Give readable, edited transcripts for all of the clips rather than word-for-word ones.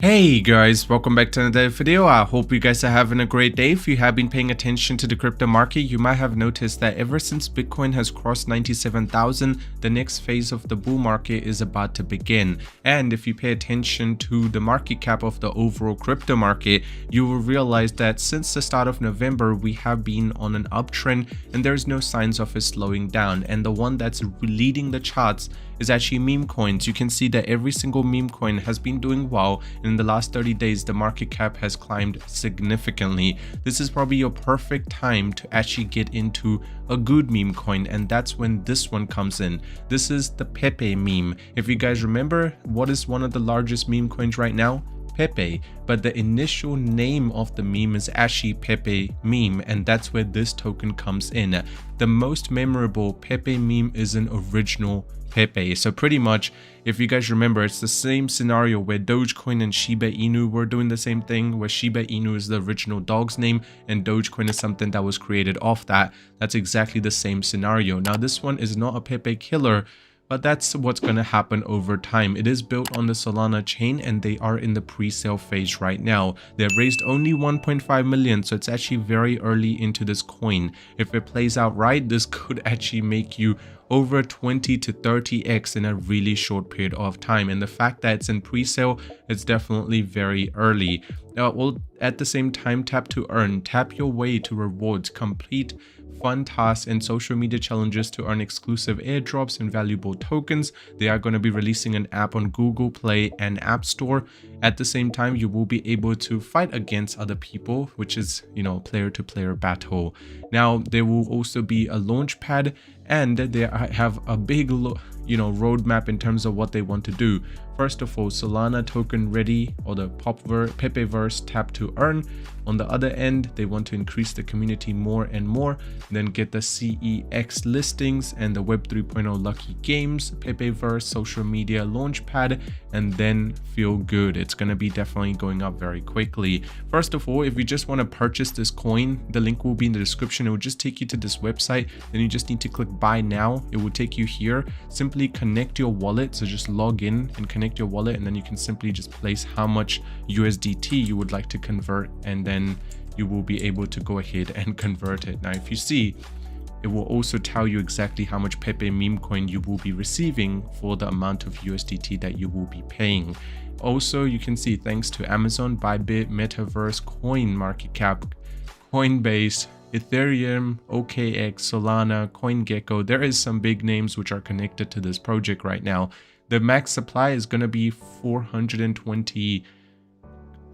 Hey guys, welcome back to another video. I hope you guys are having a great day. If you have been paying attention to the crypto market, you might have noticed that ever since Bitcoin has crossed 97,000, the next phase of the bull market is about to begin. And if you pay attention to the market cap of the overall crypto market, you will realize that since the start of November, we have been on an uptrend and there's no signs of it slowing down. And the one that's leading the charts is actually meme coins. You can see that every single meme coin has been doing well. In the last 30 days, the market cap has climbed significantly. This is probably your perfect time to actually get into a good meme coin, and that's when this one comes in. This is the Pepe meme. If you guys remember, what is one of the largest meme coins right now? Pepe, but the initial name of the meme is actually Pepe meme, and that's where this token comes in. The most memorable Pepe meme is an original Pepe. So pretty much, if you guys remember, it's the same scenario where Dogecoin and Shiba Inu were doing the same thing, where Shiba Inu is the original dog's name and Dogecoin is something that was created off that. That's exactly the same scenario. Now this one is not a Pepe killer, but that's what's going to happen over time. It is built on the Solana chain and they are in the pre-sale phase right now. They raised only 1.5 million, so it's actually very early into this coin. If it plays out right, this could actually make you over 20 to 30x in a really short period of time. And the fact that it's in pre-sale, it's definitely very early. Well, at the same time, tap to earn. Tap your way to rewards. Complete fun tasks and social media challenges to earn exclusive airdrops and valuable tokens. They are going to be releasing an app on Google Play and App Store. At the same time, you will be able to fight against other people, which is, player to player battle. Now, there will also be a launch pad, and they have a big roadmap in terms of what they want to do. First of all, Solana token ready, or the Pepeverse tap to earn. On the other end, they want to increase the community more and more, then get the CEX listings and the Web 3.0 lucky games, Pepeverse social media launchpad, and then feel good. It's going to be definitely going up very quickly. First of all, if you just want to purchase this coin, the link will be in the description. It will just take you to this website. Then you just need to click buy now. It will take you here. Simply connect your wallet. So just log in and connect your wallet, and then you can simply just place how much USDT you would like to convert, and then you will be able to go ahead and convert it. Now, if you see, it will also tell you exactly how much Pepe meme coin you will be receiving for the amount of USDT that you will be paying. Also, you can see thanks to Amazon, Bybit, Metaverse, Coin Market Cap, Coinbase, Ethereum, OKX, Solana, CoinGecko, there is some big names which are connected to this project right now. The max supply is going to be 420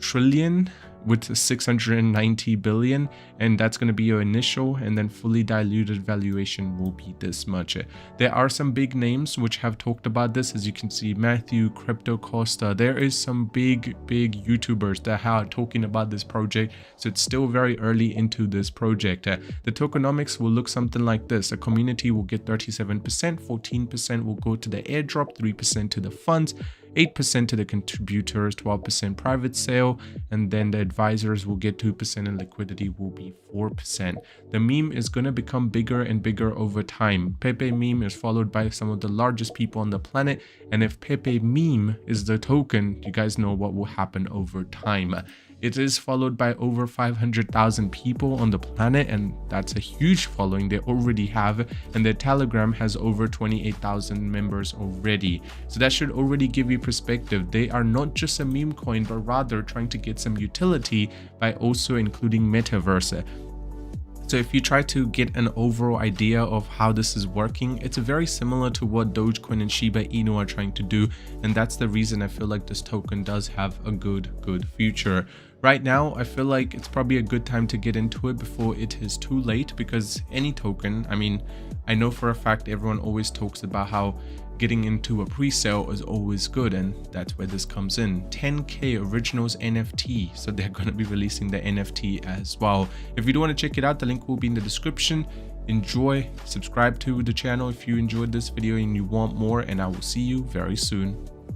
trillion with 690 billion, and that's going to be your initial, and then fully diluted valuation will be this much. There are some big names which have talked about this. As you can see, Matthew, Crypto Costa, there is some big YouTubers that are talking about this project, so it's still very early into this project. The tokenomics will look something like this. A community will get 37%, 14% will go to the airdrop, 3% to the funds, 8% to the contributors, 12% private sale, and then the advisors will get 2% and liquidity will be 4%. The meme is going to become bigger and bigger over time. Pepe meme is followed by some of the largest people on the planet, and if Pepe meme is the token, you guys know what will happen over time. It is followed by over 500,000 people on the planet, and that's a huge following they already have, and their Telegram has over 28,000 members already. So that should already give you perspective. They are not just a meme coin, but rather trying to get some utility by also including Metaverse. So if you try to get an overall idea of how this is working, it's very similar to what Dogecoin and Shiba Inu are trying to do, and that's the reason I feel like this token does have a good future. Right now, I feel like it's probably a good time to get into it before it is too late, because any token, I know for a fact everyone always talks about how getting into a pre-sale is always good, and that's where this comes in. 10k originals NFT, so they're going to be releasing the NFT as well. If you do want to check it out, the link will be in the description. Enjoy, subscribe to the channel if you enjoyed this video and you want more, and I will see you very soon.